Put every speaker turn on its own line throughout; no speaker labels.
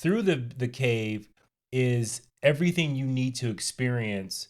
through the cave is everything you need to experience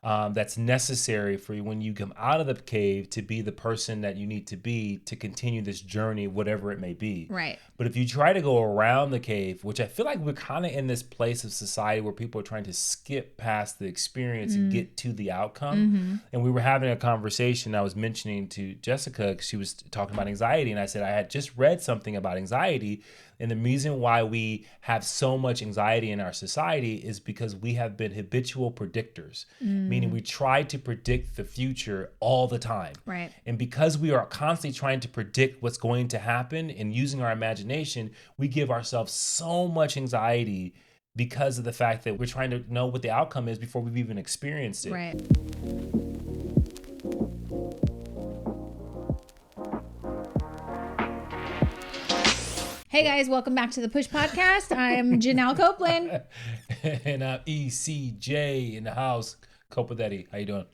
that's necessary for you when you come out of the cave to be the person that you need to be to continue this journey, whatever it may be.
Right.
But if you try to go around the cave, which I feel like we're kind of in this place of society where people are trying to skip past the experience and get to the outcome. And we were having a conversation. I was mentioning to Jessica, 'cause she was talking about anxiety. And I said, I had just read something about anxiety. And the reason why we have so much anxiety in our society is because we have been habitual predictors, meaning we try to predict the future all the time.
Right.
And because we are constantly trying to predict what's going to happen and using our imagination, we give ourselves so much anxiety because of the fact that we're trying to know what the outcome is before we've even experienced it.
Right. Hey guys, welcome back to the Push Podcast. I'm Janelle Copeland.
And I'm ECJ in the house. Cope with Eddie. How you doing?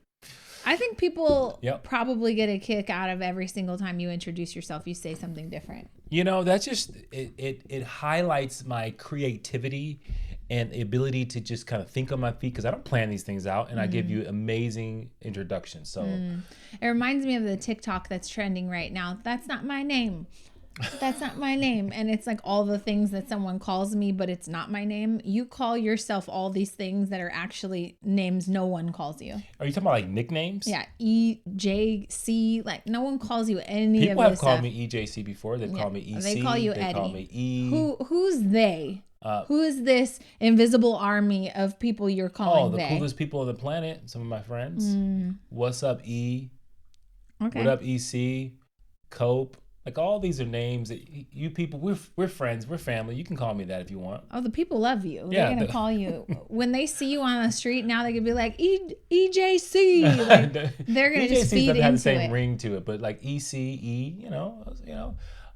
I think people
Yep.
probably get a kick out of every single time you introduce yourself, you say something different.
You know, that's just, it highlights my creativity and the ability to just kind of think on my feet because I don't plan these things out and I give you amazing introductions. So
It reminds me of the TikTok that's trending right now. That's not my name. That's not my name. And it's like all the things that someone calls me, but it's not my name. You call yourself all these things that are actually names no one calls you.
Are you talking about like nicknames?
Yeah. EJC. Like no one calls you any
People
of
have
this
called
stuff.
me EJC before. They've called me EC.
They call you
They
Eddie.
call me E.
Who's they? Who is this invisible army of people you're calling
the
they?
coolest people on the planet. Some of my friends. What's up, E?
Okay.
What up, EC? Cope. Like all these are names that you people, we're friends, we're family. You can call me that if you want.
Oh, the people love you.
Yeah,
They're going to call you. When they see you on the street now, they could be like, EJC. Like, they're going to just feed
doesn't have the
into
same
it.
ring to it, but like ECE, you know,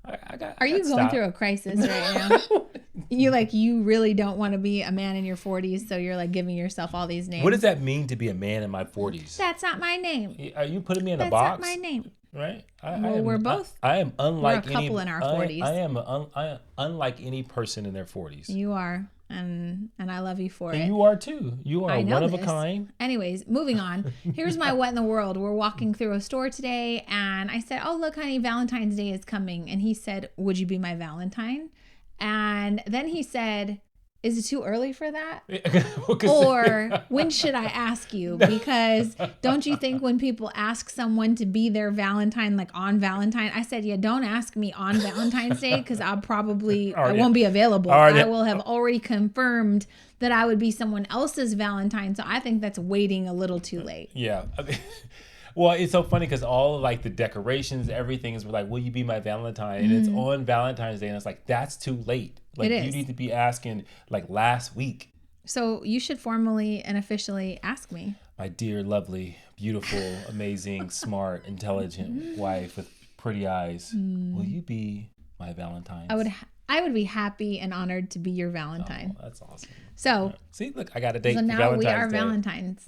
I got.
Are you going through a crisis right now? You really don't want to be a man in your 40s, so you're like giving yourself all these names.
What does that mean to be a man in my 40s?
That's not my name.
Are you putting me in a
That's
box?
not my name.
Right?
We're both.
I am unlike
We're a couple in our 40s.
I am unlike any person in their 40s.
You are, and I love you for it.
And you are too. You are
I know
one of a
this.
kind.
Anyways, moving on. Here's my what in the world. We're walking through a store today, and I said, "Oh, look, honey, Valentine's Day is coming." And he said, "Would you be my Valentine?" And then he said, "Is it too early for that? Or when should I ask you? Because don't you think when people ask someone to be their Valentine, like on Valentine," I said, "Yeah, don't ask me on Valentine's Day because I won't be available. I will have already confirmed that I would be someone else's Valentine. So I think that's waiting a little too late."
Yeah. Well, it's so funny because all of like the decorations, everything is like, "Will you be my Valentine?" And it's on Valentine's Day, and it's like that's too late. Like
It
you
is.
need to be asking like last week.
So you should formally and officially ask me.
My dear, lovely, beautiful, amazing, smart, intelligent wife with pretty eyes, will you be my Valentine?
I would be happy and honored to be your Valentine.
Oh, that's awesome.
So
See, look, I got a date
So
for
now
Valentine's
we are
Day.
Valentines.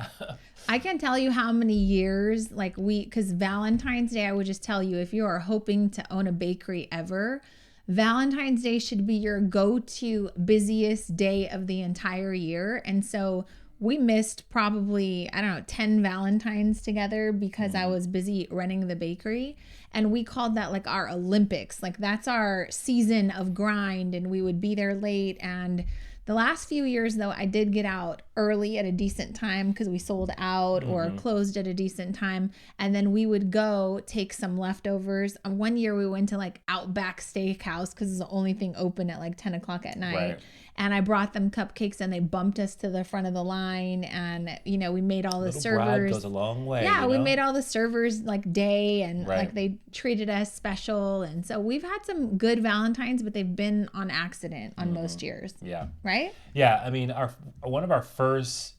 I can't tell you how many years, because Valentine's Day, I would just tell you, if you are hoping to own a bakery ever, Valentine's Day should be your go-to busiest day of the entire year. And so we missed probably, 10 Valentines together because I was busy running the bakery. And we called that like our Olympics. Like that's our season of grind, and we would be there late. And the last few years, though, I did get out early at a decent time because we sold out or closed at a decent time. And then we would go take some leftovers. One year we went to like Outback Steakhouse because it's the only thing open at like 10 o'clock at night.
Right.
And I brought them cupcakes and they bumped us to the front of the line. And, we made all the
Little
servers.
bribe goes a long way.
Yeah,
you
we
know?
made all the servers like day and
Right.
like they treated us special. And so we've had some good Valentines, but they've been on accident on most years.
Yeah.
Right?
Yeah, I mean, one of our first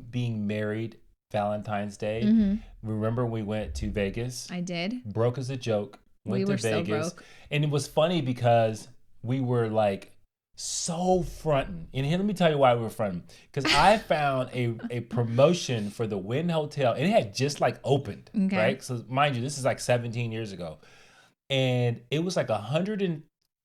being married Valentine's Day. Remember we went to Vegas?
I did.
Broke as a joke. Went
We
to
were so
Vegas,
broke.
and it was funny because we were like so fronting. And here, let me tell you why we were fronting. Because I found a promotion for the Wynn Hotel, and it had just like opened, right? So mind you, this is like 17 years ago, and it was like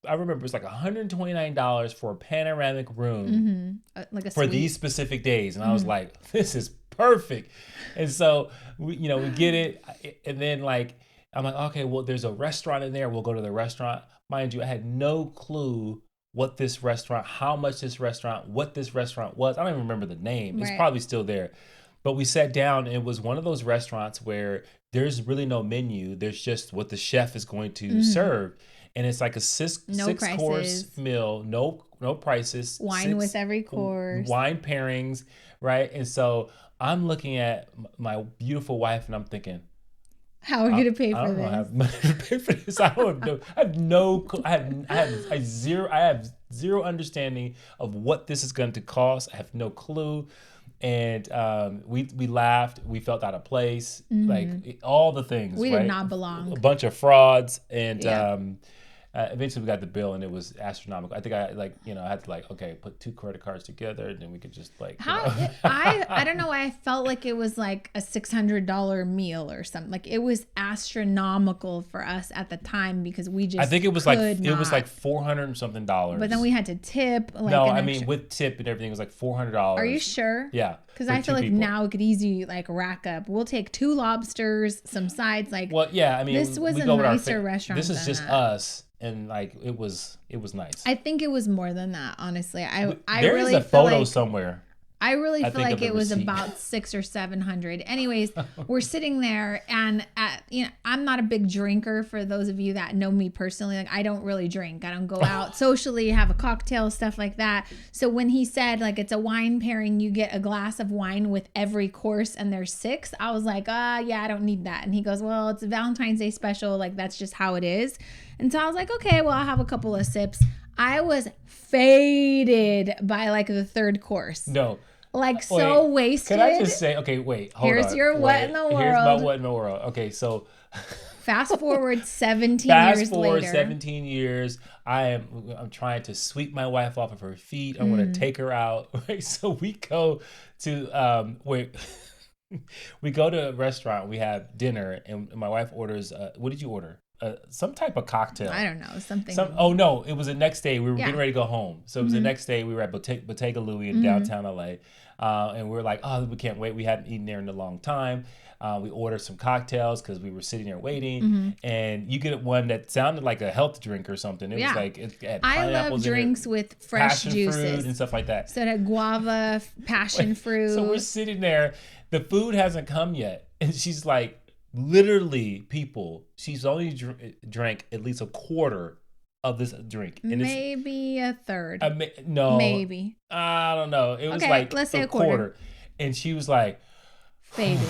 I remember it was like $129 for a panoramic room
like a
for
suite.
these specific days. And I was like, this is perfect. And so we get it. And then like, I'm like, okay, well, there's a restaurant in there. We'll go to the restaurant. Mind you, I had no clue what this restaurant, how much this restaurant, what this restaurant was. I don't even remember the name. It's probably still there. But we sat down, and it was one of those restaurants where there's really no menu. There's just what the chef is going to serve. And it's like a six-course meal, no prices.
Wine with every course.
Wine pairings, right? And so I'm looking at my beautiful wife, and I'm thinking,
how are we going to pay for this?
I have money to pay for this. I have zero understanding of what this is going to cost. I have no clue. And we laughed. We felt out of place. Like all the things.
We did not belong.
A bunch of frauds. And eventually we got the bill, and it was astronomical. I think I had to okay, put 2 credit cards together, and then we could just
I don't know why I felt like it was like a $600 meal or something. Like it was astronomical for us at the time because we just
I think it was like $400 and something.
But then we had to tip.
With tip and everything, it was like $400.
Are you sure?
Yeah.
Because I feel like now it could easily rack up. We'll take 2 lobsters, some sides. This was a nicer restaurant.
This is just us. And it was nice.
I think it was more than that, honestly. I
there
really
is a photo somewhere.
I really feel like it was about $600 or $700. Anyways, we're sitting there, and I'm not a big drinker. For those of you that know me personally, I don't really drink. I don't go out socially, have a cocktail, stuff like that. So when he said it's a wine pairing, you get a glass of wine with every course, and there's 6, I was like, yeah, I don't need that. And he goes, well, it's a Valentine's Day special. That's just how it is. And so I was like, okay, well, I'll have a couple of sips. I was faded by the 3rd course.
No.
So wasted.
Can I just say, okay, wait, hold on.
Here's your what in the world.
Here's my what in the world. Okay, so.
Fast forward 17 years later.
17 years. I'm trying to sweep my wife off of her feet. I want to take her out. Right? So we go to, we go to a restaurant. We have dinner, and my wife orders, what did you order? Some type of cocktail.
I don't know. Something.
Oh, no. It was the next day. We were getting ready to go home. So it was the next day. We were at Bottega Louie in downtown LA. And we were like, oh, we can't wait. We hadn't eaten there in a long time. We ordered some cocktails because we were sitting there waiting. And you get one that sounded like a health drink or something. It was it had
I love drinks with fresh juices.
Fruit and stuff like that.
So it had guava, passion fruit.
So we're sitting there. The food hasn't come yet. And she's like, literally, people, she's only drank at least a quarter of this drink. And
maybe a third.
No.
Maybe.
I don't know. It was
let's say a quarter.
And she was like,
faded.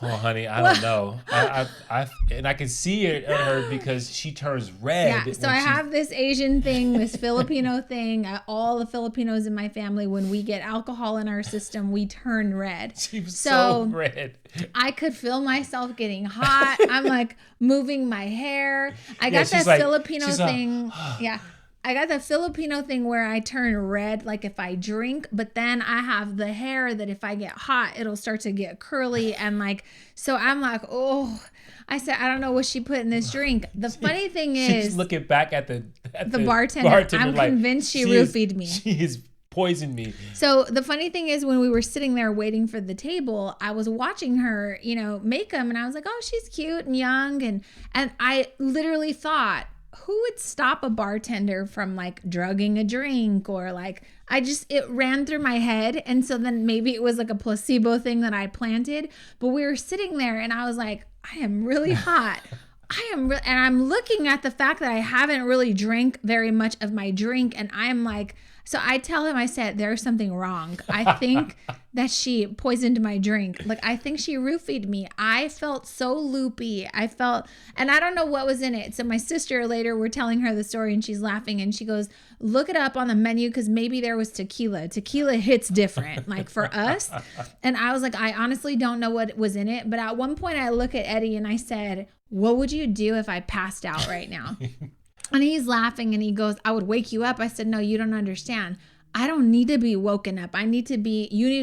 oh, honey, I don't know. I can see it in her because she turns red.
Yeah, so I have this Asian thing, this Filipino thing. All the Filipinos in my family, when we get alcohol in our system, we turn red.
She was so red.
I could feel myself getting hot. I'm moving my hair. I got that Filipino thing. Yeah. I got the Filipino thing where I turn red, if I drink, but then I have the hair that if I get hot, it'll start to get curly. And so I'm like, oh, I said, I don't know what she put in this drink. The funny thing is,
she's looking back at the
bartender. I'm convinced she roofied me.
She is poisoned me.
So the funny thing is, when we were sitting there waiting for the table, I was watching her, make them. And I was like, oh, she's cute and young. And I literally thought, who would stop a bartender from drugging a drink or it ran through my head. And so then maybe it was a placebo thing that I planted, but we were sitting there and I was like, I am really hot. And I'm looking at the fact that I haven't really drank very much of my drink. And I'm like, so I tell him, I said, there's something wrong. I think that she poisoned my drink. I think she roofied me. I felt so loopy. And I don't know what was in it. So my sister later, we're telling her the story and she's laughing and she goes, look it up on the menu because maybe there was tequila. Tequila hits different, for us. And I was like, I honestly don't know what was in it. But at one point I look at Eddie and I said, what would you do if I passed out right now? And he's laughing and he goes, I would wake you up. I said, no, you don't understand. I don't need to be woken up. You need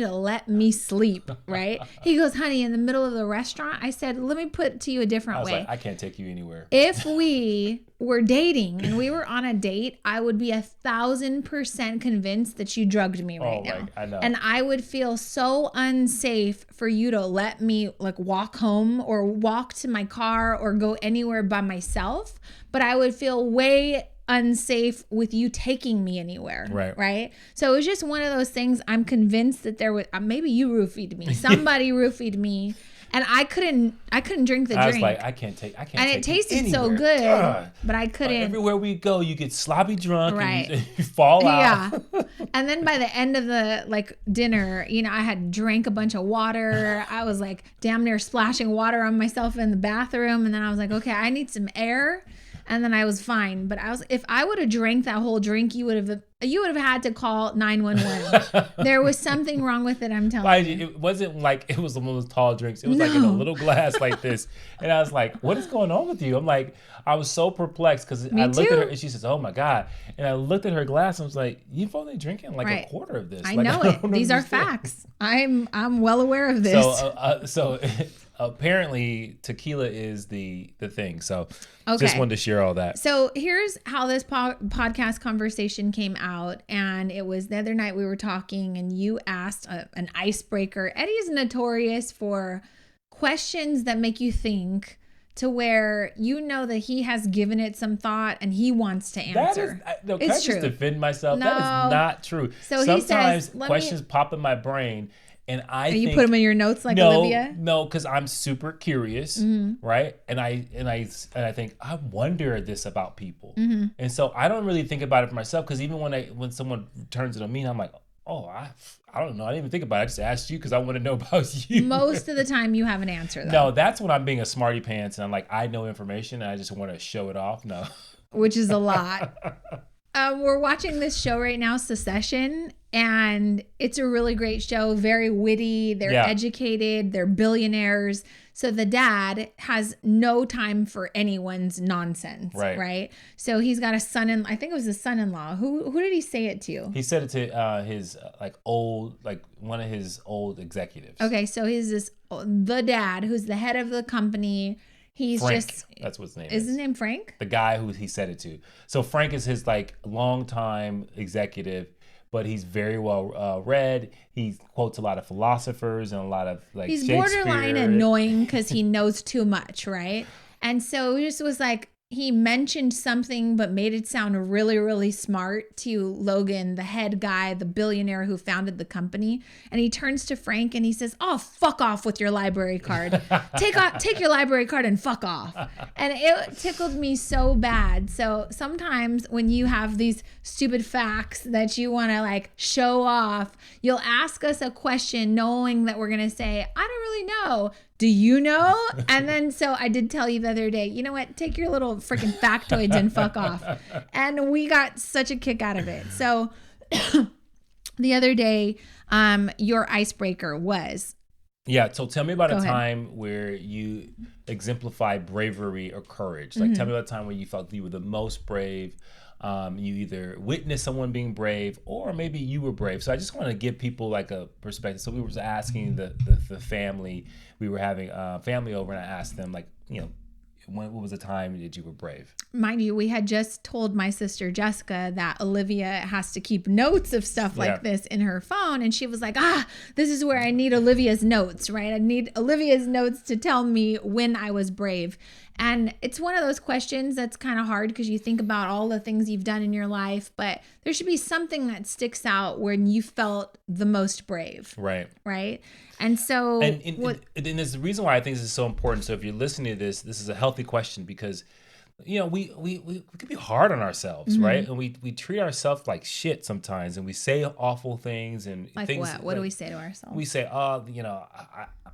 to let me sleep, right? He goes, honey, in the middle of the restaurant, I said, let me put it to you a different way.
Like, I can't take you anywhere.
If we were dating and we were on a date, I would be 1,000% convinced that you drugged me right now.
I know.
And I would feel so unsafe for you to let me like walk home or walk to my car or go anywhere by myself. But I would feel way unsafe with you taking me anywhere. Right. So it was just one of those things. I'm convinced that there was, maybe you roofied me. Somebody roofied me. And I couldn't drink the drink. I was
like, I can't take
and it tasted so
anywhere.
good, but I couldn't.
Everywhere we go, you get sloppy drunk and you fall out.
Yeah. And then by the end of the like dinner, you know, I had drank a bunch of water. I was like damn near splashing water on myself in the bathroom. And then I was like, okay, I need some air. And then I was fine. But if I would have drank that whole drink, you would have had to call 911. There was something wrong with it, I'm telling you.
It wasn't like it was one of those tall drinks. It was like in a little glass like this. And I was like, what is going on with you? I'm like, I was so perplexed because I looked at her and she says, oh my God. And I looked at her glass and I was like, you've only drinking like a quarter of this.
I know it. These are facts. I'm well aware of this.
So apparently tequila is the thing. So just wanted to share all that.
So here's how this podcast conversation came out. And it was the other night we were talking and you asked an icebreaker. Eddie is notorious for questions that make you think to where you know that he has given it some thought and he wants to answer.
Can I just defend myself?
No.
That is not true.
So
sometimes questions pop in my brain. And
you put them in your notes like Olivia?
No, because I'm super curious, right? And I think I wonder this about people, and so I don't really think about it for myself. Because even when someone turns it on me, I'm like, oh, I don't know. I didn't even think about it. I just asked you because I want to know about you.
Most of the time, you have an answer though.
No, that's when I'm being a smarty pants and I'm like, I know information and I just want to show it off. No,
which is a lot. We're watching this show right now, Succession, and it's a really great show. Very witty. They're educated. They're billionaires. So the dad has no time for anyone's nonsense, right? So he's got I think it was a son-in-law. Who did he say it to?
He said it to his one of his old executives.
Okay, so he's the dad who's the head of the company. He's
Frank.
Just
That's what his name
is. His name Frank?
The guy who he said it to. So Frank is his like longtime executive, but he's very well read. He quotes a lot of philosophers and a lot of like
he's
Shakespeare.
Borderline annoying because he knows too much, right? And so it just was like he mentioned something but made it sound really, really smart to Logan, the head guy, the billionaire who founded the company. And he turns to Frank and he says, oh, fuck off with your library card. Take your library card and fuck off. And it tickled me so bad. So sometimes when you have these stupid facts that you want to like show off, you'll ask us a question knowing that we're going to say, I don't really know. Do you know? And then, so I did tell you the other day, you know what? Take your little freaking factoids and fuck off. And we got such a kick out of it. So the other day, your icebreaker was.
Yeah. So tell me about a time where you exemplified bravery or courage. Like tell me about a time where you felt you were the most brave. You either witnessed someone being brave or maybe you were brave. So I just want to give people like a perspective. So we were asking the family, we were having family over and I asked them like, you know, what was the time that you were brave?
Mind you, we had just told my sister Jessica that Olivia has to keep notes of stuff like this in her phone. And she was like, this is where I need Olivia's notes, right? I need Olivia's notes to tell me when I was brave. And it's one of those questions that's kind of hard because you think about all the things you've done in your life, but there should be something that sticks out when you felt the most brave. Right. And so,
and there's the reason why I think this is so important. So if you're listening to this is a healthy question because, you know, we could be hard on ourselves, right? And we treat ourselves like shit sometimes, and we say awful things and
like
things.
What do we say to ourselves?
We say, you know,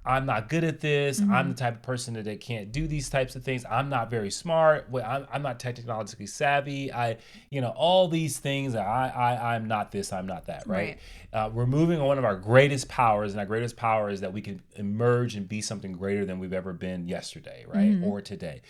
I'm not good at this. I'm the type of person that can't do these types of things. I'm not very smart. I'm not technologically savvy. All these things. I'm not this. I'm not that. Right. Removing one of our greatest powers, and our greatest power is that we can emerge and be something greater than we've ever been yesterday, right, or today.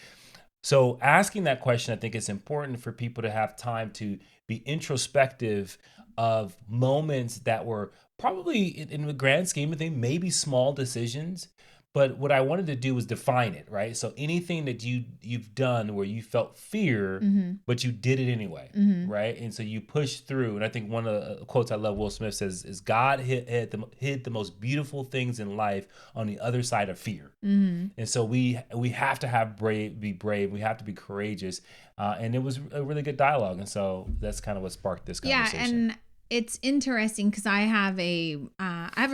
So asking that question, I think it's important for people to have time to be introspective of moments that were probably in the grand scheme of things, maybe small decisions. But what I wanted to do was define it, right? So anything that you've done where you felt fear, but you did it anyway, right? And so you pushed through. And I think one of the quotes I love, Will Smith says, is God hid the most beautiful things in life on the other side of fear. And so we have to be brave. We have to be courageous. And it was a really good dialogue. And so that's kind of what sparked this conversation.
Yeah, and it's interesting because I have a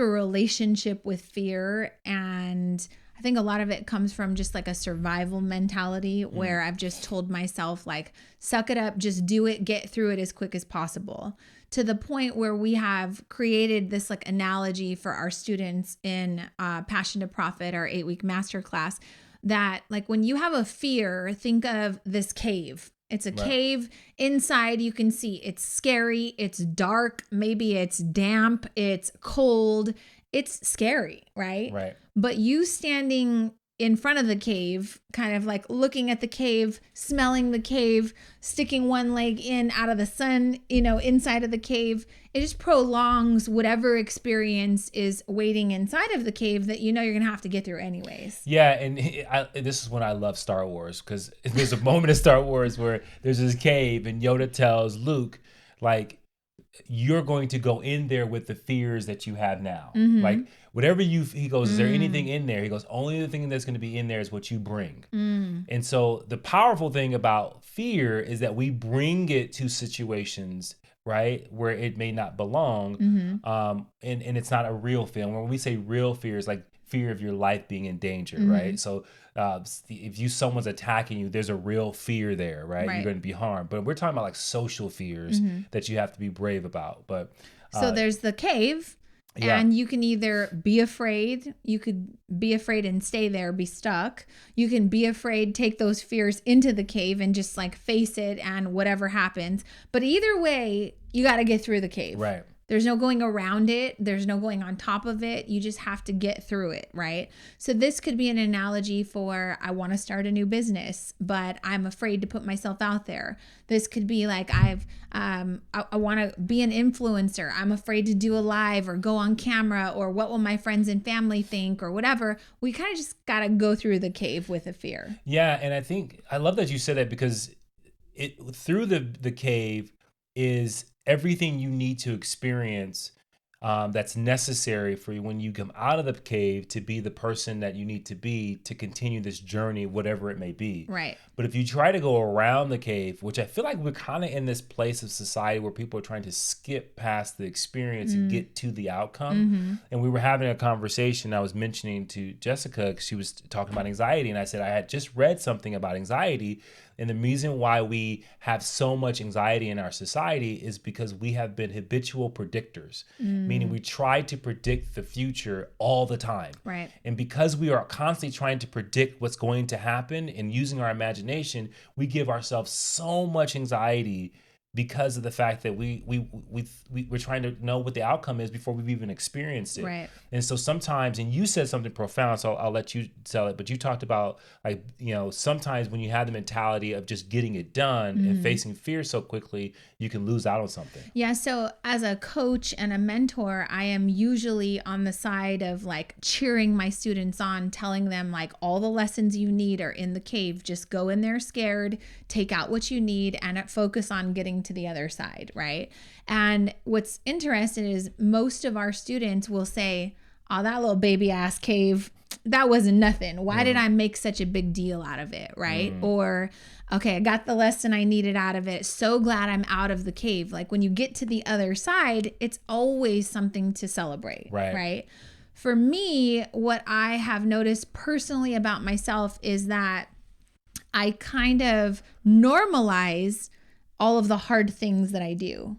relationship with fear, and I think a lot of it comes from just like a survival mentality where I've just told myself, like, suck it up, just do it, get through it as quick as possible, to the point where we have created this like analogy for our students in Passion to Profit, our 8-week masterclass, that like when you have a fear, think of this cave. It's a cave. Inside, you can see it's scary, it's dark, maybe it's damp, it's cold, it's scary, right?
Right.
But you standing in front of the cave, kind of like looking at the cave, smelling the cave, sticking one leg in out of the sun, inside of the cave, it just prolongs whatever experience is waiting inside of the cave that you're going to have to get through anyways.
Yeah, and this is when I love Star Wars, because there's a moment in Star Wars where there's this cave and Yoda tells Luke, like, you're going to go in there with the fears that you have now. Like, whatever he goes, is there anything in there? He goes, only the thing that's going to be in there is what you bring. And so the powerful thing about fear is that we bring it to situations, right, where it may not belong. And it's not a real fear. When we say real fear, it's like fear of your life being in danger, right? So if someone's attacking you, there's a real fear there, right? You're going to be harmed. But we're talking about like social fears that you have to be brave about. But
so there's the cave, and you can either be afraid. You could be afraid and stay there, be stuck. You can be afraid, take those fears into the cave and just like face it, and whatever happens. But either way, you got to get through the cave.
Right.
There's no going around it. There's no going on top of it. You just have to get through it, right? So this could be an analogy for, I want to start a new business, but I'm afraid to put myself out there. This could be like, I want to be an influencer. I'm afraid to do a live or go on camera, or what will my friends and family think, or whatever. We kind of just got to go through the cave with a fear.
Yeah, and I think I love that you said that, because through the cave is everything you need to experience that's necessary for you when you come out of the cave to be the person that you need to be to continue this journey, whatever it may be.
Right.
But if you try to go around the cave, which I feel like we're kind of in this place of society where people are trying to skip past the experience and get to the outcome. And we were having a conversation. I was mentioning to Jessica, because she was talking about anxiety, and I said I had just read something about anxiety. And the reason why we have so much anxiety in our society is because we have been habitual predictors, meaning we try to predict the future all the time.
Right.
And because we are constantly trying to predict what's going to happen and using our imagination, we give ourselves so much anxiety because of the fact that we're trying to know what the outcome is before we've even experienced it.
Right.
And so sometimes, and you said something profound, so I'll let you tell it, but you talked about, like, sometimes when you have the mentality of just getting it done and facing fear so quickly, you can lose out on something.
Yeah. So as a coach and a mentor, I am usually on the side of like cheering my students on, telling them like all the lessons you need are in the cave. Just go in there scared, take out what you need, and focus on getting to the other side, right? And what's interesting is most of our students will say, oh, that little baby ass cave, that wasn't nothing. Why did I make such a big deal out of it, right? Or, okay, I got the lesson I needed out of it. So glad I'm out of the cave. Like when you get to the other side, it's always something to celebrate, right? For me, what I have noticed personally about myself is that I kind of normalize all of the hard things that I do.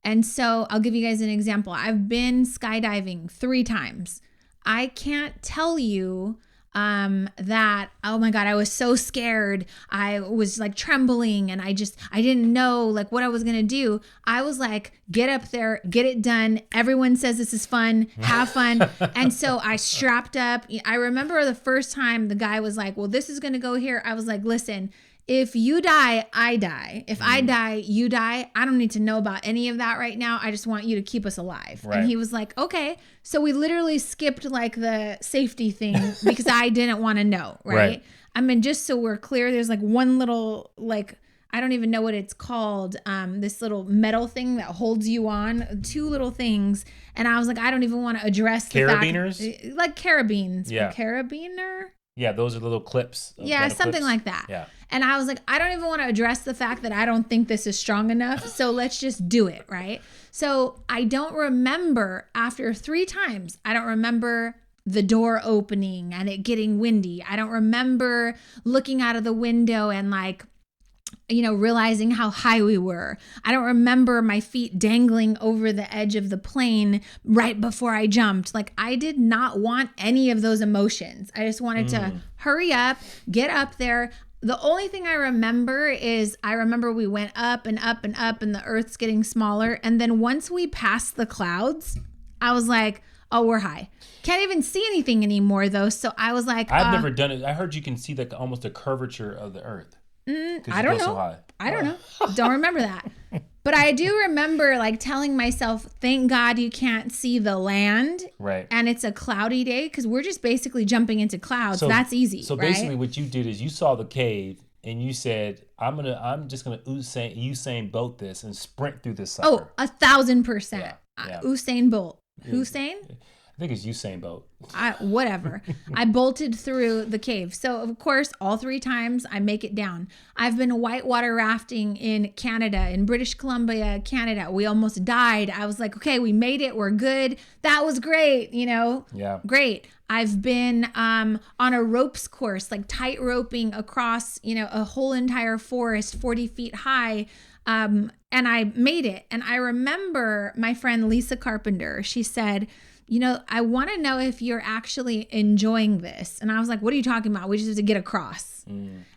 And so I'll give you guys an example. I've been skydiving 3 times. I can't tell you that, oh my God, I was so scared. I was like trembling and I didn't know like what I was going to do. I was like, get up there, get it done. Everyone says this is fun, have fun. And so I strapped up. I remember the first time the guy was like, well, this is going to go here. I was like, listen, if you die, I die. If I die, you die. I don't need to know about any of that right now. I just want you to keep us alive. Right. And he was like, okay. So we literally skipped like the safety thing because I didn't want to know. Right. I mean, just so we're clear, there's like one little, like, I don't even know what it's called. This little metal thing that holds you on, 2 little things. And I was like, I don't even want to address the
carabiners?
Like carabines.
Yeah.
Carabiner?
Yeah, those are little clips.
Yeah, something like that.
Yeah.
And I was like, I don't even want to address the fact that I don't think this is strong enough. So let's just do it, right? So I don't remember, after 3 times, I don't remember the door opening and it getting windy. I don't remember looking out of the window and like, you know, realizing how high we were. I don't remember my feet dangling over the edge of the plane right before I jumped. Like, I did not want any of those emotions. I just wanted to hurry up, get up there. The only thing I remember is we went up and up and up and the earth's getting smaller. And then once we passed the clouds, I was like, oh, we're high. Can't even see anything anymore though. So I was like,
I've never done it. I heard you can see like almost a curvature of the earth.
I don't know. So I don't know. Don't remember that. But I do remember like telling myself, thank God you can't see the land.
Right.
And it's a cloudy day because we're just basically jumping into clouds. So that's easy.
So basically what you did is you saw the cave and you said, I'm just gonna Usain Bolt this and sprint through this sucker.
Oh, 1,000%. Yeah. Usain Bolt. Hussein?
I think it's Usain Bolt.
Whatever. I bolted through the cave. So, of course, all 3 times I make it down. I've been whitewater rafting in Canada, in British Columbia, Canada. We almost died. I was like, okay, we made it. We're good. That was great. You know? Yeah. Great. I've been on a ropes course, like tight roping across, you know, a whole entire forest, 40 feet high. And I made it. And I remember my friend Lisa Carpenter, she said, you know, I want to know if you're actually enjoying this. And I was like, what are you talking about? We just have to get across.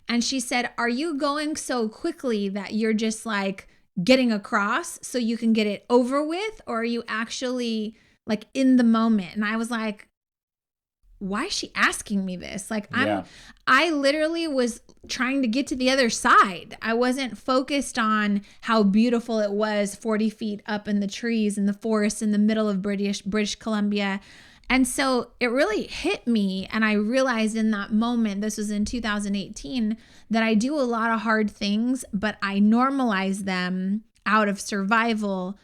And she said, are you going so quickly that you're just like getting across so you can get it over with? Or are you actually like in the moment? And I was like, why is she asking me this? Like, I literally was trying to get to the other side. I wasn't focused on how beautiful it was 40 feet up in the trees in the forest in the middle of British Columbia. And so it really hit me. And I realized in that moment, this was in 2018, that I do a lot of hard things, but I normalize them out of survival.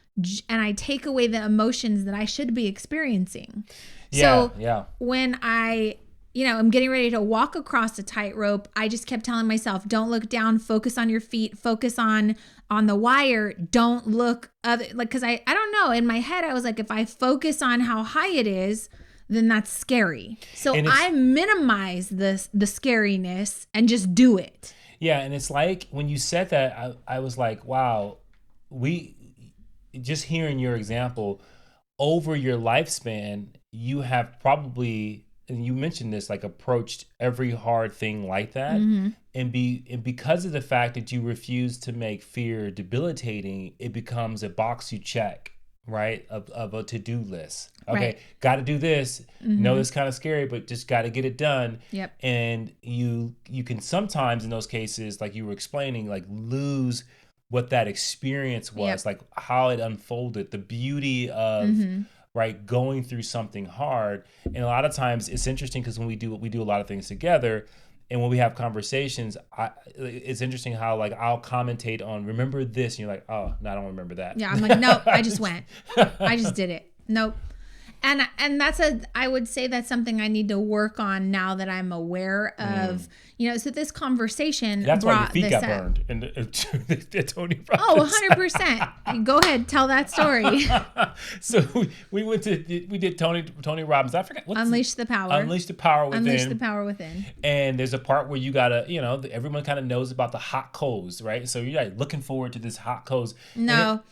And I take away the emotions that I should be experiencing. So when I'm getting ready to walk across a tightrope, I just kept telling myself, don't look down, focus on your feet, focus on the wire, don't look because I don't know. In my head, I was like, if I focus on how high it is, then that's scary. So I minimize the scariness and just do it.
Yeah. And it's like when you said that, I was like, wow, just hearing your example over your lifespan, you have probably, and you mentioned this, like approached every hard thing like that. And because of the fact that you refuse to make fear debilitating, it becomes a box you check, right? Of a to-do list. Okay, got to do this. Know it's kind of scary, but just got to get it done. Yep. And you can sometimes in those cases, like you were explaining, like lose what that experience was, like how it unfolded, the beauty of right, going through something hard. And a lot of times it's interesting because when we do a lot of things together, and when we have conversations, it's interesting how like I'll commentate on, remember this, and you're like, oh, no, I don't remember that.
Yeah, I'm like, no, I just went. I just did it. Nope. And I would say that's something I need to work on now that I'm aware of, so this conversation brought this up. That's why your feet got burned in Tony Robbins. Oh, 100%. Go ahead, tell that story.
So we did Tony Robbins. I forgot.
Unleash the Power.
Unleash the Power Within.
Unleash the Power Within.
And there's a part where you gotta, everyone kind of knows about the hot coals, right? So you're like looking forward to this hot coals.
No.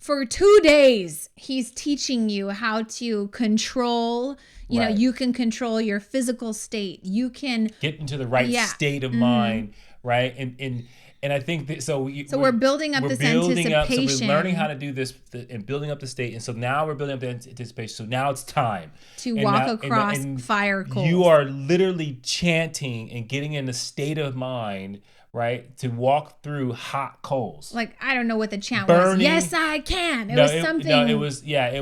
For 2 days, he's teaching you how to control, you can control your physical state. You can
get into the right state of mind, right? And I think that, so
we're building up this anticipation.
So we're learning how to do this and building up the state. And so now we're building up the anticipation. So now it's time
to walk across fire coals.
You are literally chanting and getting in a state of mind, right? To walk through hot coals.
Like, I don't know what the chant
Burning.
was. Yes, I can. It was something.
No, it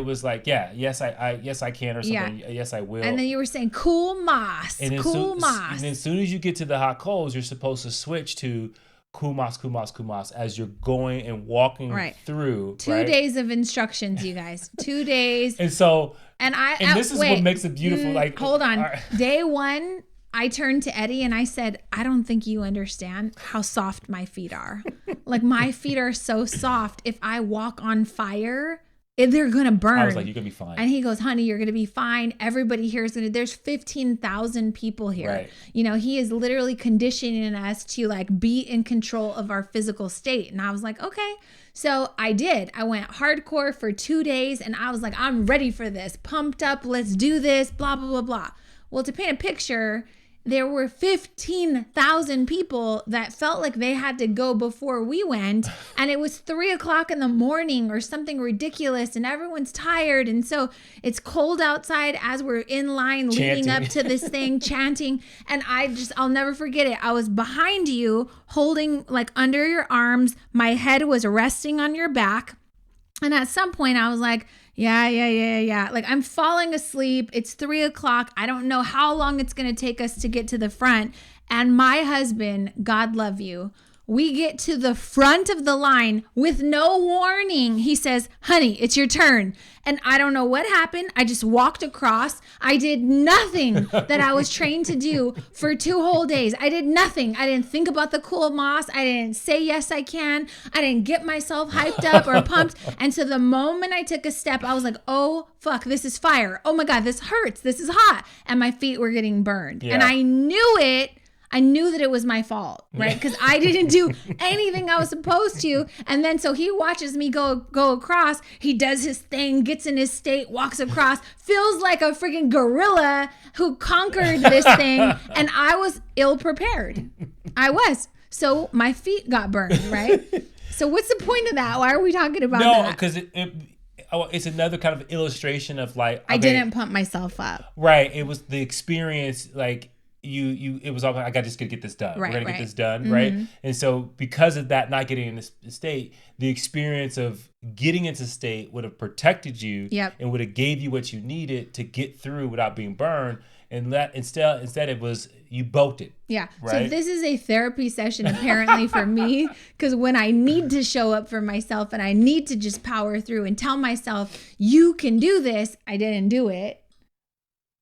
was like, yes, I can, or something. Yeah. Yes, I will.
And then you were saying cool moss,
and
cool moss.
And as soon as you get to the hot coals, you're supposed to switch to cool moss as you're going and walking through.
2 days of instructions, you guys. 2 days.
And so,
and
this is what makes it beautiful. Like,
hold on. Day one, I turned to Eddie and I said, I don't think you understand how soft my feet are. Like, my feet are so soft. If I walk on fire, they're going to burn.
I was like, you're going to be fine.
And he goes, honey, you're going to be fine. Everybody here is going to, there's 15,000 people here.
Right.
You know, he is literally conditioning us to like be in control of our physical state. And I was like, okay. So I did. I went hardcore for 2 days and I was like, I'm ready for this. Pumped up. Let's do this. Blah, blah, blah, blah. Well, to paint a picture, there were 15,000 people that felt like they had to go before we went. And it was 3:00 in the morning or something ridiculous. And everyone's tired. And so it's cold outside as we're in line leading up to this thing, chanting. And I'll never forget it. I was behind you holding like under your arms. My head was resting on your back. And at some point I was like, yeah. Like, I'm falling asleep. It's 3:00. I don't know how long it's going to take us to get to the front. And my husband, God love you, we get to the front of the line with no warning. He says, honey, it's your turn. And I don't know what happened. I just walked across. I did nothing that I was trained to do for 2 whole days. I did nothing. I didn't think about the cool moss. I didn't say, yes, I can. I didn't get myself hyped up or pumped. And so the moment I took a step, I was like, oh, fuck, this is fire. Oh my God, this hurts. This is hot. And my feet were getting burned. Yeah. And I knew it. I knew that it was my fault, right? Because I didn't do anything I was supposed to. And then so he watches me go across. He does his thing, gets in his state, walks across, feels like a freaking gorilla who conquered this thing. And I was ill prepared. I was. So my feet got burned, right? So what's the point of that? Why are we talking about that?
No, because it's another kind of illustration of like, okay,
I didn't pump myself up.
Right. It was the experience, like, it was all, I got to get this done.
Right,
we're gonna get this done, right? And so because of that, not getting in this state, the experience of getting into state would have protected you and would have gave you what you needed to get through without being burned. And that instead it was, you bolted.
Yeah.
Right?
So this is a therapy session apparently for me, because when I need to show up for myself and I need to just power through and tell myself, you can do this, I didn't do it.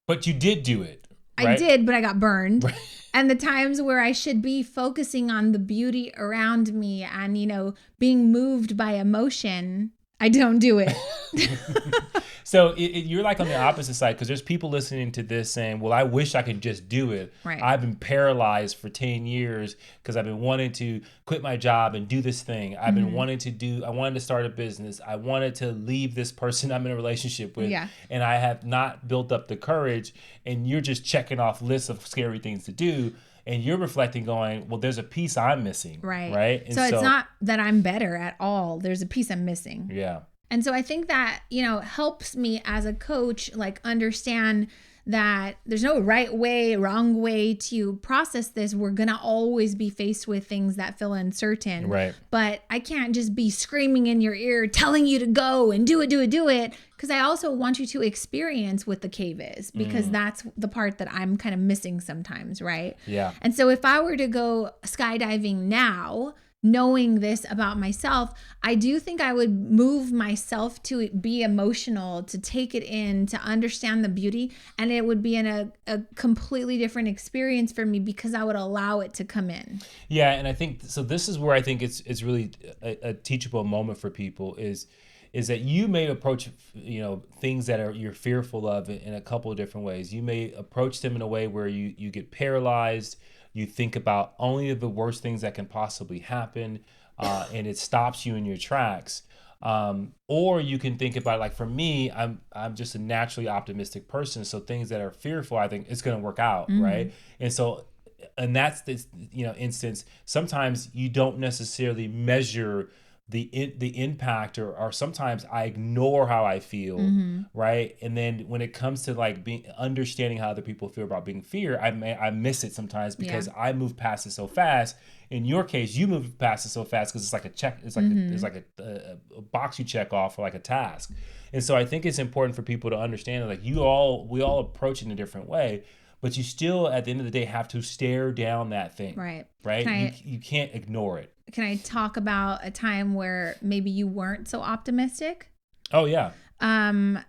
But you did do it. Right?
I did, but I got burned. Right. And the times where I should be focusing on the beauty around me and, you know, being moved by emotion, I don't do it.
So you're like on the opposite side, because there's people listening to this saying, well, I wish I could just do it.
Right.
I've been paralyzed for 10 years because I've been wanting to quit my job and do this thing. I've been wanting I wanted to start a business. I wanted to leave this person I'm in a relationship with. Yeah. And I have not built up the courage. And you're just checking off lists of scary things to do. And you're reflecting going, well, there's a piece I'm missing. Right. And
so it's not that I'm better at all. There's a piece I'm missing.
Yeah.
And so I think that, you know, helps me as a coach, like, understand that there's no right way, wrong way to process this. We're going to always be faced with things that feel uncertain.
Right.
But I can't just be screaming in your ear, telling you to go and do it. Because I also want you to experience what the cave is, because that's the part that I'm kind of missing sometimes, right?
Yeah.
And so if I were to go skydiving now, knowing this about myself, I do think I would move myself to be emotional, to take it in, to understand the beauty. And it would be in a completely different experience for me because I would allow it to come in.
Yeah. And I think, so this is where I think it's really a teachable moment for people is that you may approach, you know, things that you're fearful of in a couple of different ways. You may approach them in a way where you get paralyzed. You think about only the worst things that can possibly happen, and it stops you in your tracks. Or you can think about, like, for me, I'm just a naturally optimistic person. So things that are fearful, I think it's going to work out, right? And so, and that's this, you know, instance. Sometimes you don't necessarily measure the impact, or sometimes I ignore how I feel, right? And then when it comes to like understanding how other people feel about being fear, I miss it sometimes because I move past it so fast. In your case, you move past it so fast because it's like a check. It's like it's like a box you check off, or like a task. And so I think it's important for people to understand that like we all approach it in a different way, but you still at the end of the day have to stare down that thing. Right. You can't ignore it.
Can I talk about a time where maybe you weren't so optimistic?
Oh yeah.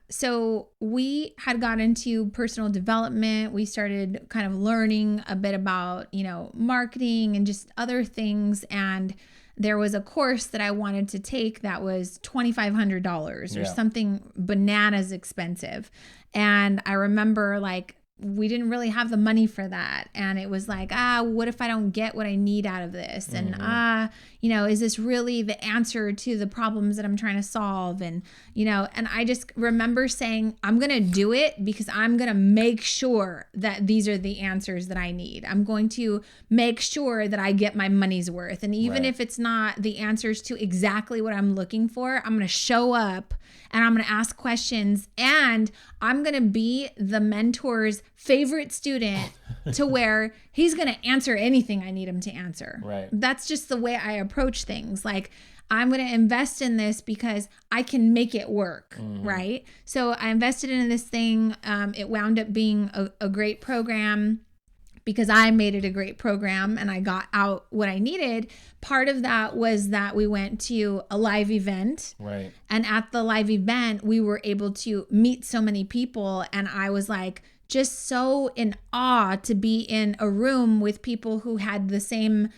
So we had got into personal development. We started kind of learning a bit about, marketing and just other things. And there was a course that I wanted to take that was $2,500 or something bananas expensive. And I remember like, we didn't really have the money for that. And it was like, what if I don't get what I need out of this? And, is this really the answer to the problems that I'm trying to solve? And, and I just remember saying, I'm going to do it because I'm going to make sure that these are the answers that I need. I'm going to make sure that I get my money's worth. And even if it's not the answers to exactly what I'm looking for, I'm going to show up and I'm going to ask questions, and I'm going to be the mentor's favorite student to where he's going to answer anything I need him to answer.
Right.
That's just the way I approach things. Like, I'm going to invest in this because I can make it work. Right. So I invested in this thing. It wound up being a great program because I made it a great program and I got out what I needed. Part of that was that we went to a live event.
Right.
And at the live event, we were able to meet so many people. And I was like, just so in awe to be in a room with people who had the same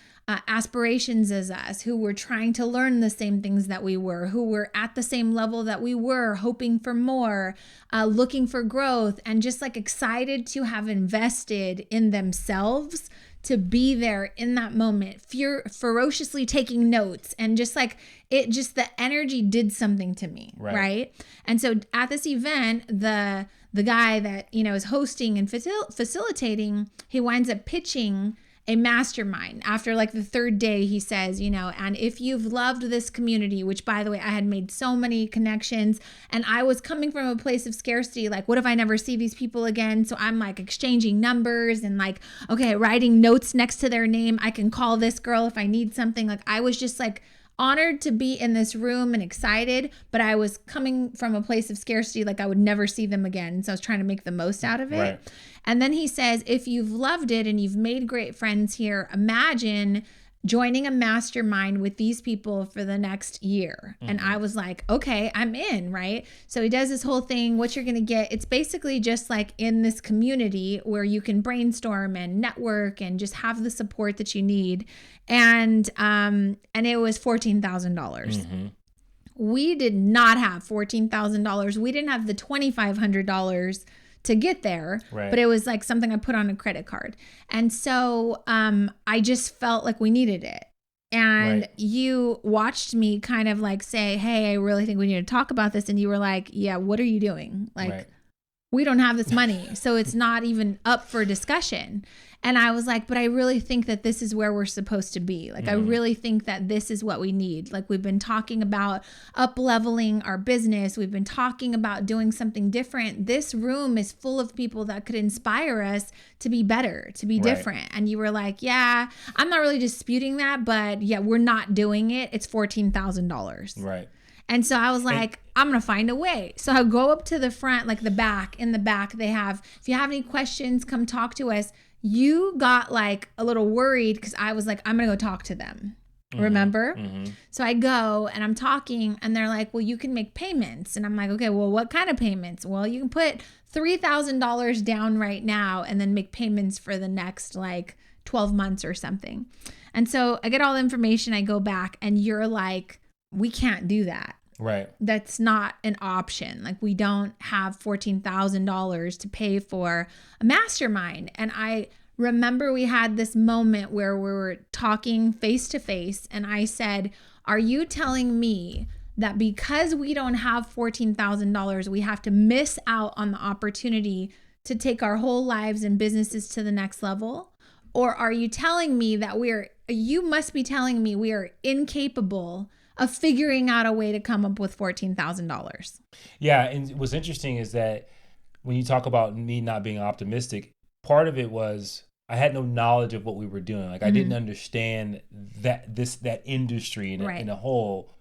aspirations as us, who were trying to learn the same things that we were, who were at the same level that we were, hoping for more, looking for growth, and just like excited to have invested in themselves to be there in that moment, ferociously taking notes, and just like the energy did something to me, right? And so at this event, the guy that is hosting and facilitating, he winds up pitching a mastermind. After like the third day, he says, and if you've loved this community, which by the way, I had made so many connections and I was coming from a place of scarcity. Like, what if I never see these people again? So I'm like exchanging numbers and like, okay, writing notes next to their name. I can call this girl if I need something. Like, I was just like honored to be in this room and excited, but I was coming from a place of scarcity. Like, I would never see them again. So I was trying to make the most out of it.
Right.
And then he says, if you've loved it and you've made great friends here, imagine joining a mastermind with these people for the next year. And I was like, okay, I'm in, right? So he does this whole thing, what you're going to get. It's basically just like in this community where you can brainstorm and network and just have the support that you need. And it was $14,000. We did not have $14,000. We didn't have the $2,500 to get there, but it was like something I put on a credit card. And so I just felt like we needed it. And you watched me kind of like say, hey, I really think we need to talk about this. And you were like, yeah, what are you doing? Like, we don't have this money. So it's not even up for discussion. And I was like, but I really think that this is where we're supposed to be. Like, I really think that this is what we need. Like, we've been talking about up-leveling our business. We've been talking about doing something different. This room is full of people that could inspire us to be better, to be different. And you were like, yeah, I'm not really disputing that, but yeah, we're not doing it. It's $14,000.
Right.
And so I was like, I'm going to find a way. So I go up to the front, like the back. In the back, they have, if you have any questions, come talk to us. You got like a little worried because I was like, I'm going to go talk to them. Remember? So I go and I'm talking and they're like, well, you can make payments. And I'm like, okay, well, what kind of payments? Well, you can put $3,000 down right now and then make payments for the next like 12 months or something. And so I get all the information. I go back and you're like, we can't do that.
Right.
That's not an option. Like, we don't have $14,000 to pay for a mastermind. And I remember we had this moment where we were talking face to face and I said, are you telling me that because we don't have $14,000, we have to miss out on the opportunity to take our whole lives and businesses to the next level? Or are you telling me that you must be telling me we are incapable of figuring out a way to come up with $14,000.
Yeah. And what's interesting is that when you talk about me not being optimistic, part of it was I had no knowledge of what we were doing. Like I didn't understand that industry in a whole.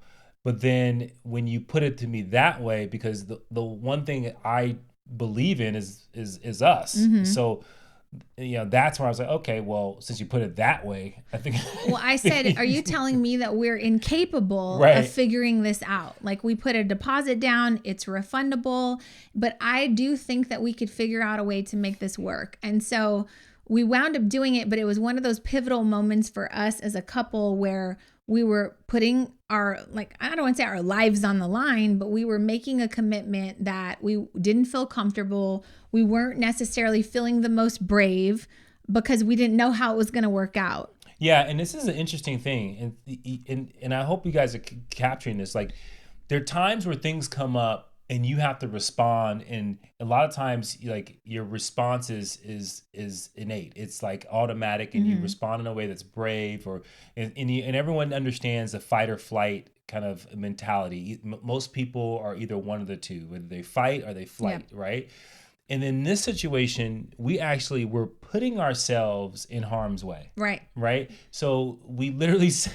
But then when you put it to me that way, because the one thing I believe in is us. So, that's where I was like, okay, well, since you put it that way, I think.
Well, I said, are you telling me that we're incapable of figuring this out? Like we put a deposit down, it's refundable, but I do think that we could figure out a way to make this work. And so we wound up doing it, but it was one of those pivotal moments for us as a couple where we were putting our, I don't want to say our lives on the line, but we were making a commitment that we didn't feel comfortable. We weren't necessarily feeling the most brave because we didn't know how it was going to work out.
Yeah. And this is an interesting thing. And I hope you guys are capturing this. Like there are times where things come up and you have to respond. And a lot of times like your response is innate. It's like automatic and you respond in a way that's brave and everyone understands the fight or flight kind of mentality. Most people are either one of the two, whether they fight or they flight, right? And in this situation, we actually were putting ourselves in harm's way. Right. So we literally said,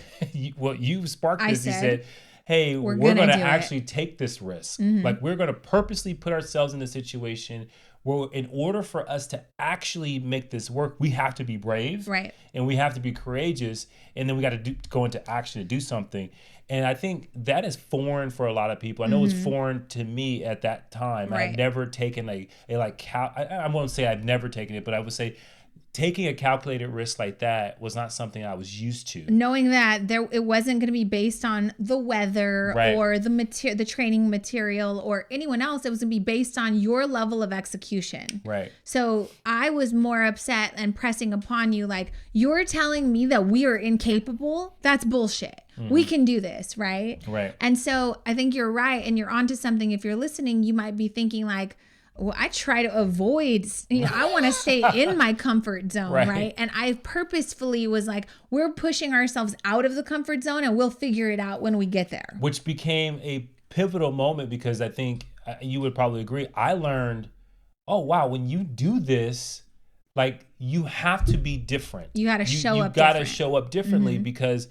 well, you sparked this. You said, hey, we're going to actually take this risk. Like we're going to purposely put ourselves in a situation where in order for us to actually make this work, we have to be brave. Right. And we have to be courageous. And then we got to go into action to do something. And I think that is foreign for a lot of people. I know it's foreign to me at that time. Right. I've never taken I won't say I've never taken it, but I would say taking a calculated risk like that was not something I was used to.
Knowing that it wasn't going to be based on the weather or the training material or anyone else. It was going to be based on your level of execution. Right. So I was more upset and pressing upon you, like, you're telling me that we are incapable? That's bullshit. We can do this, right? Right. And so I think you're right, and you're onto something. If you're listening, you might be thinking like, well, I try to avoid, I want to stay in my comfort zone, right? And I purposefully was like, we're pushing ourselves out of the comfort zone and we'll figure it out when we get there.
Which became a pivotal moment because I think you would probably agree. I learned, oh, wow, when you do this, like you have to be different.
You got to show up different.
You got to show up differently because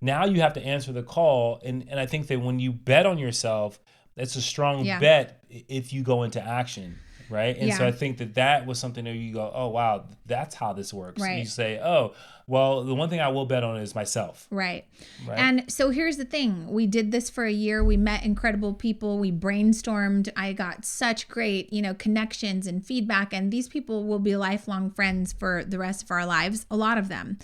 now you have to answer the call. And I think that when you bet on yourself, it's a strong bet if you go into action, right? And so I think that was something that you go, oh, wow, that's how this works. Right. You say, oh, well, the one thing I will bet on is myself.
Right. And so here's the thing. We did this for a year. We met incredible people. We brainstormed. I got such great, connections and feedback. And these people will be lifelong friends for the rest of our lives, a lot of them.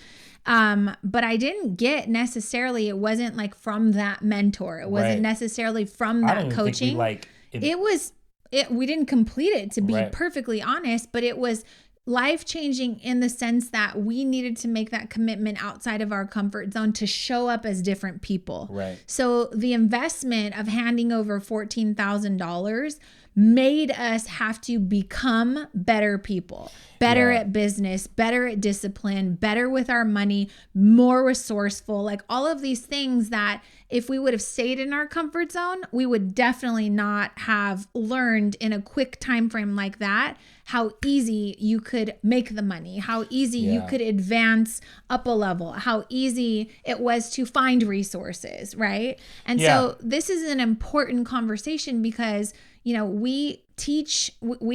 But I didn't get necessarily, it wasn't like from that mentor. It wasn't necessarily from that coaching. We didn't complete it, to be perfectly honest, but it was life-changing in the sense that we needed to make that commitment outside of our comfort zone to show up as different people. Right. So the investment of handing over $14,000 made us have to become better people, better at business, better at discipline, better with our money, more resourceful, like all of these things that if we would have stayed in our comfort zone, we would definitely not have learned in a quick time frame like that how easy you could make the money, how easy you could advance up a level, how easy it was to find resources, right? And so this is an important conversation because we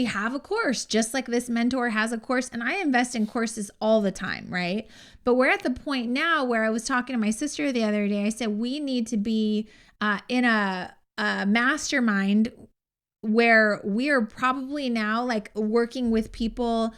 have a course, just like this mentor has a course, and I invest in courses all the time, right? But we're at the point now where I was talking to my sister the other day. I said, we need to be in a mastermind where we are probably now like working with people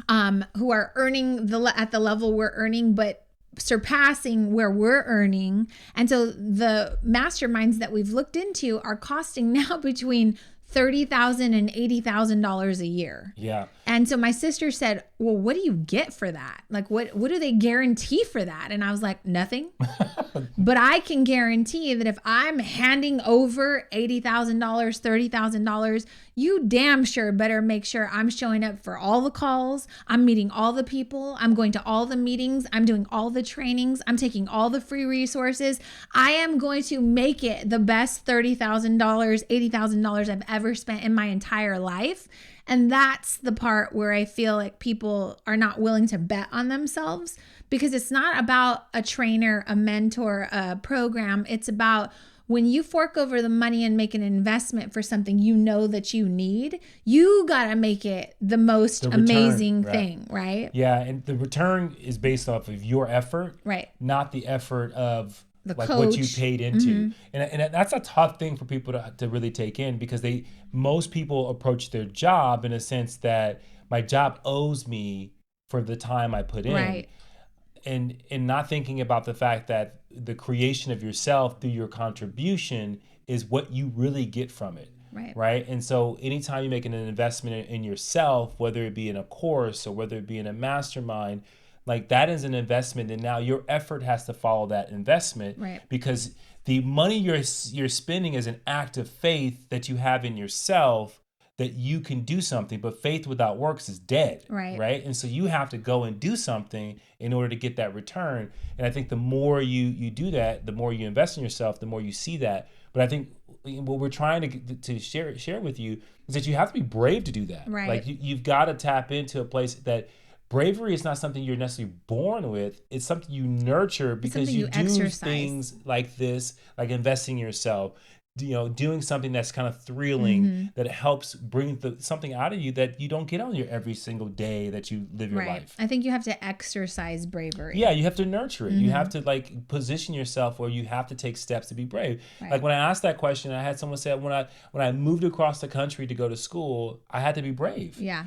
who are earning at the level we're earning, but surpassing where we're earning. And so the masterminds that we've looked into are costing now between $30,000 and $80,000 a year. Yeah. And so my sister said, well, what do you get for that? Like, what do they guarantee for that? And I was like, nothing. But I can guarantee that if I'm handing over $80,000, $30,000, you damn sure better make sure I'm showing up for all the calls. I'm meeting all the people. I'm going to all the meetings. I'm doing all the trainings. I'm taking all the free resources. I am going to make it the best $30,000, $80,000 I've ever spent in my entire life. And that's the part where I feel like people are not willing to bet on themselves, because it's not about a trainer, a mentor, a program. It's about when you fork over the money and make an investment for something you know that you need, you got to make it the most amazing thing, right?
Yeah, and the return is based off of your effort,
right?
Not the effort of
the
like
coach.
What you paid into. And that's a tough thing for people to really take in, because most people approach their job in a sense that my job owes me for the time I put in.
Right.
And not thinking about the fact that the creation of yourself through your contribution is what you really get from it. Right. And so anytime you make an investment in yourself, whether it be in a course or whether it be in a mastermind, like that is an investment. And now your effort has to follow that investment, because the money you're spending is an act of faith that you have in yourself, that you can do something, but faith without works is dead, right? And so you have to go and do something in order to get that return. And I think the more you do that, the more you invest in yourself, the more you see that. But I think what we're trying to share with you is that you have to be brave to do that.
Right.
Like you've got to tap into a place that bravery is not something you're necessarily born with. It's something you nurture because you do exercise. Things like this, like investing in yourself, doing something that's kind of thrilling, that helps bring something out of you that you don't get on your every single day that you live your life.
I think you have to exercise bravery.
Yeah, you have to nurture it. You have to like position yourself where you have to take steps to be brave. Like when I asked that question, I had someone say when I moved across the country to go to school, I had to be brave.
Yeah.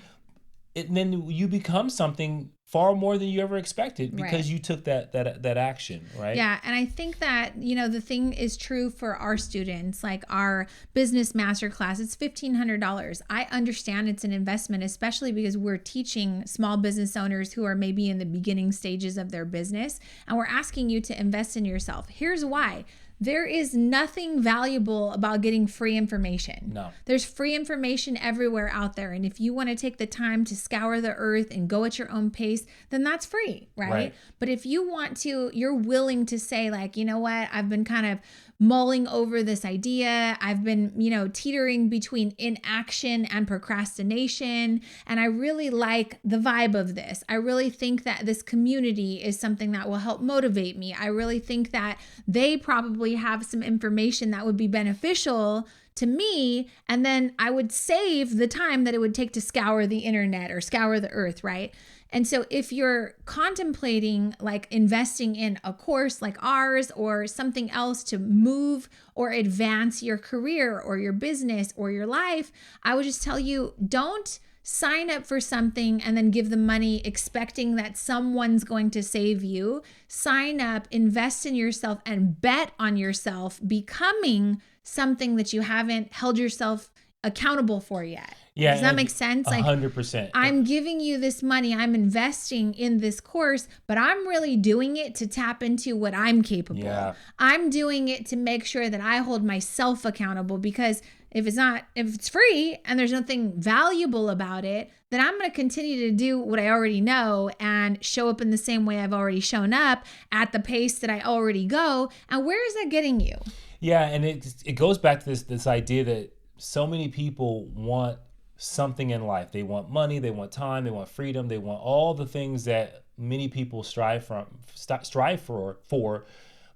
And then you become something far more than you ever expected because you took that action, right?
Yeah, and I think that, the thing is true for our students, like our business masterclass, it's $1,500. I understand it's an investment, especially because we're teaching small business owners who are maybe in the beginning stages of their business, and we're asking you to invest in yourself. Here's why. There is nothing valuable about getting free information.
No.
There's free information everywhere out there. And if you want to take the time to scour the earth and go at your own pace, then that's free, right? But if you want to, you're willing to say like, you know what, I've been kind of mulling over this idea. I've been, teetering between inaction and procrastination. And I really like the vibe of this. I really think that this community is something that will help motivate me. I really think that they probably have some information that would be beneficial to me. And then I would save the time that it would take to scour the internet or scour the earth, right? And so if you're contemplating like investing in a course like ours or something else to move or advance your career or your business or your life, I would just tell you, don't sign up for something and then give the money expecting that someone's going to save you. Sign up, invest in yourself, and bet on yourself becoming something that you haven't held yourself accountable for yet.
Yeah,
does that make sense?
100%.
I'm giving you this money, I'm investing in this course, but I'm really doing it to tap into what I'm capable.
Yeah.
I'm doing it to make sure that I hold myself accountable, because if it's free and there's nothing valuable about it, then I'm going to continue to do what I already know and show up in the same way I've already shown up at the pace that I already go. And where is that getting you?
Yeah, and it goes back to this idea that so many people want something in life. They want money, they want time, they want freedom, they want all the things that many people strive for,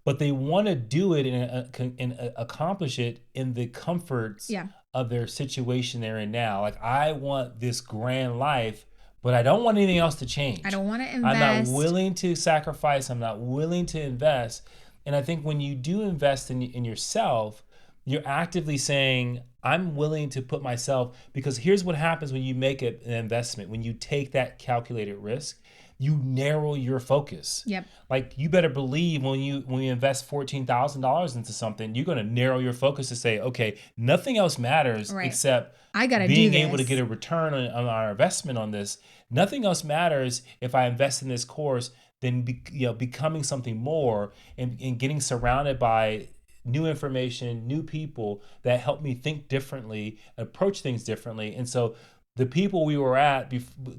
but they want to do it and accomplish it in the comforts of their situation they're in now. Like, I want this grand life, but I don't want anything else to change.
I don't want to invest.
I'm not willing to sacrifice. I'm not willing to invest. And I think when you do invest in yourself, you're actively saying, I'm willing to put myself, because here's what happens when you make an investment, when you take that calculated risk, you narrow your focus.
Yep.
Like you better believe when you invest $14,000 into something, you're going to narrow your focus to say, okay, nothing else matters except
I gotta
being
do
able to
this.
get a return on our investment on this. Nothing else matters if I invest in this course than becoming something more and getting surrounded by new information, new people that help me think differently, approach things differently. And so the people we were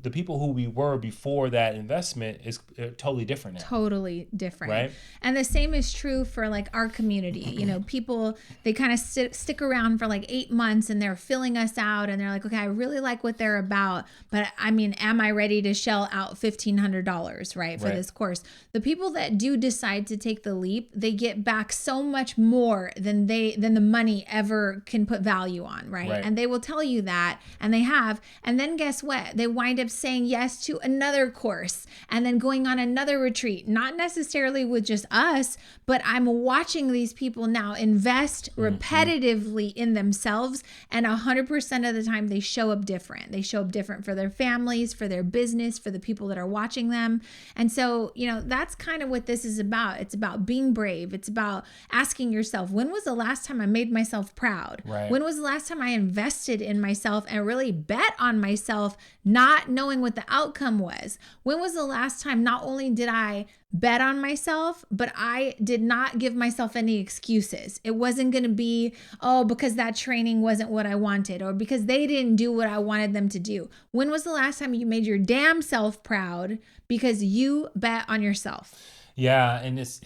the people who we were before that investment is totally different now.
Totally different.
Right.
And the same is true for like our community. You know, people, they kind of stick around for like 8 months and they're filling us out and they're like, okay, I really like what they're about, but I mean, am I ready to shell out $1,500, right, for this course? The people that do decide to take the leap, they get back so much more than the money ever can put value on, right? And they will tell you that, and they have. And then guess what? They wind up saying yes to another course and then going on another retreat, not necessarily with just us, but I'm watching these people now invest repetitively in themselves. And 100% of the time they show up different. They show up different for their families, for their business, for the people that are watching them. And so, you know, that's kind of what this is about. It's about being brave. It's about asking yourself, when was the last time I made myself proud? When was the last time I invested in myself and really bet on myself, not knowing what the outcome was? When was the last time not only did I bet on myself, but I did not give myself any excuses? It wasn't going to be, oh, because that training wasn't what I wanted, or because they didn't do what I wanted them to do. When was the last time you made your damn self proud because you bet on yourself?
Yeah, and it's,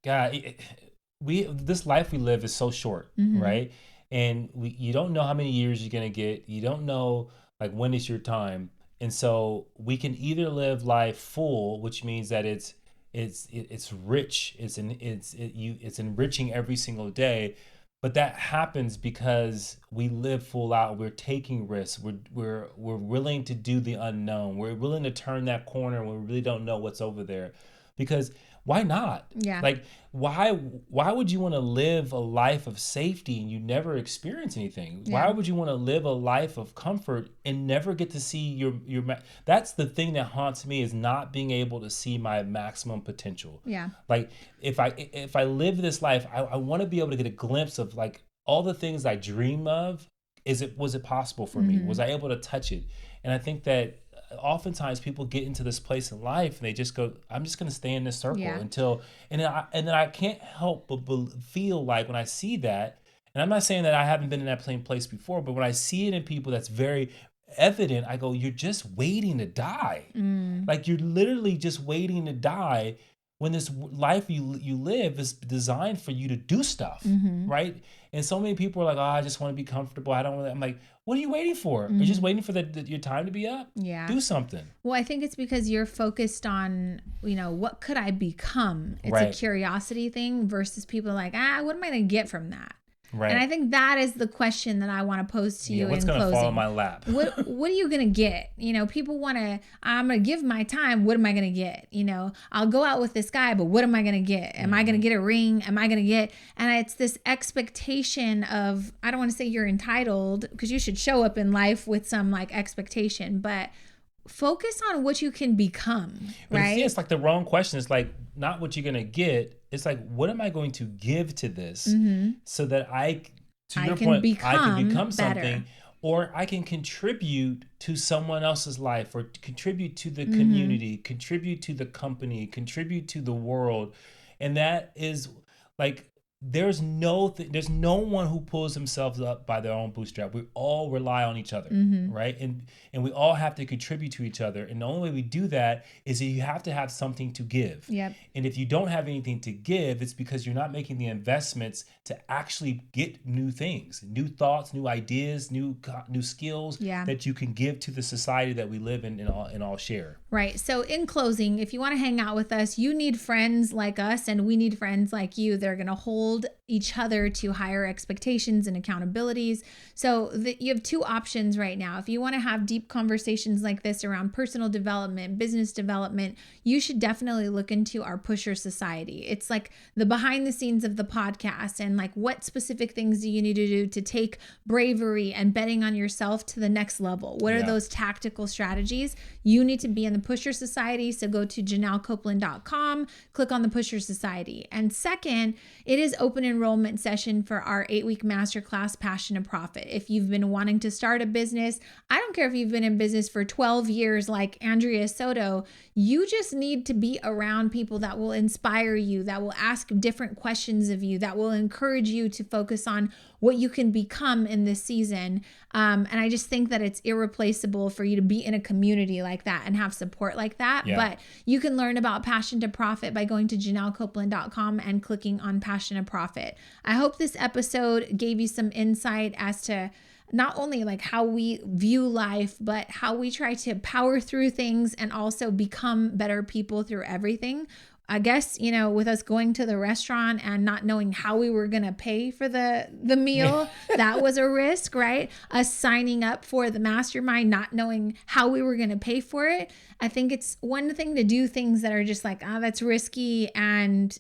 God, this life we live is so short, right? And you don't know how many years you're going to get. You don't know like when is your time. And so we can either live life full, which means that it's rich, it's enriching every single day, but that happens because we live full out. We're taking risks. We're willing to do the unknown. We're willing to turn that corner when we really don't know what's over there. Because why not?
Yeah.
Like why would you want to live a life of safety and you never experience anything?
Yeah.
Why would you want to live a life of comfort and never get to see your that's the thing that haunts me, is not being able to see my maximum potential.
Yeah.
Like if I live this life, I want to be able to get a glimpse of like all the things I dream of. Was it possible for me? Was I able to touch it? And I think that oftentimes people get into this place in life and they just go, I'm just going to stay in this circle until, and then I can't help but feel like when I see that, and I'm not saying that I haven't been in that same place before, but when I see it in people that's very evident, I go, you're just waiting to die. Like you're literally just waiting to die when this life you live is designed for you to do stuff, right? And so many people are like, oh, I just want to be comfortable. I don't want to. I'm like, what are you waiting for? You're just waiting for your time to be up?
Yeah.
Do something.
Well, I think it's because you're focused on, you know, what could I become? It's a curiosity thing versus people like, what am I going to get from that?
Right.
And I think that is the question that I want to pose to you in closing.
What's going to fall in my lap?
What are you going to get? You know, people want to, I'm going to give my time. What am I going to get? You know, I'll go out with this guy, but what am I going to get? Am I going to get a ring? Am I going to get? And it's this expectation of, I don't want to say you're entitled, because you should show up in life with some like expectation, but focus on what you can become, right?
It's like the wrong question. It's like not what you're going to get. It's like, what am I going to give to this so that I can become something, or I can contribute to someone else's life, or contribute to the community, contribute to the company, contribute to the world. And that is like, there's no one who pulls themselves up by their own bootstrap. We all rely on each other, right? And we all have to contribute to each other. And the only way we do that is that you have to have something to give.
Yep.
And if you don't have anything to give, it's because you're not making the investments to actually get new things, new thoughts, new ideas, new skills that you can give to the society that we live in and all share.
Right. So in closing, if you want to hang out with us, you need friends like us, and we need friends like you. They're going to hold each other to higher expectations and accountabilities. So you have two options right now. If you want to have deep conversations like this around personal development, business development, you should definitely look into our Pusher Society. It's like the behind the scenes of the podcast, and like what specific things do you need to do to take bravery and betting on yourself to the next level? What are those tactical strategies? You need to be in the Pusher Society. So go to JanelleCopeland.com, click on the Pusher Society. And second, it is open enrollment session for our 8-week masterclass, Passion to Profit. If you've been wanting to start a business, I don't care if you've been in business for 12 years like Andrea Soto, you just need to be around people that will inspire you, that will ask different questions of you, that will encourage you to focus on what you can become in this season. And I just think that it's irreplaceable for you to be in a community like that and have support like that. Yeah. But you can learn about Passion to Profit by going to JanelleCopeland.com and clicking on Passion to Profit. I hope this episode gave you some insight as to not only like how we view life, but how we try to power through things and also become better people through everything. I guess, with us going to the restaurant and not knowing how we were going to pay for the meal, that was a risk, right? Us signing up for the mastermind, not knowing how we were going to pay for it. I think it's one thing to do things that are just like, that's risky and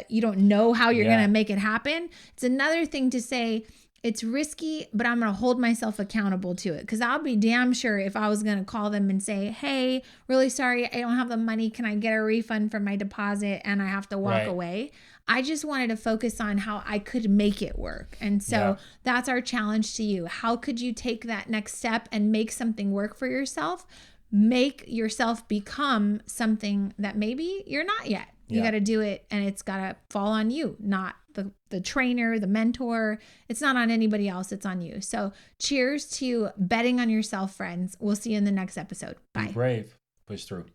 you don't know how you're going to make it happen. It's another thing to say, it's risky, but I'm going to hold myself accountable to it, because I'll be damn sure if I was going to call them and say, hey, really sorry, I don't have the money. Can I get a refund for my deposit? And I have to walk away. I just wanted to focus on how I could make it work. And so that's our challenge to you. How could you take that next step and make something work for yourself? Make yourself become something that maybe you're not yet. You got to do it, and it's got to fall on you, not the trainer, the mentor. It's not on anybody else. It's on you. So cheers to betting on yourself, friends. We'll see you in the next episode. Bye.
Be brave. Push through.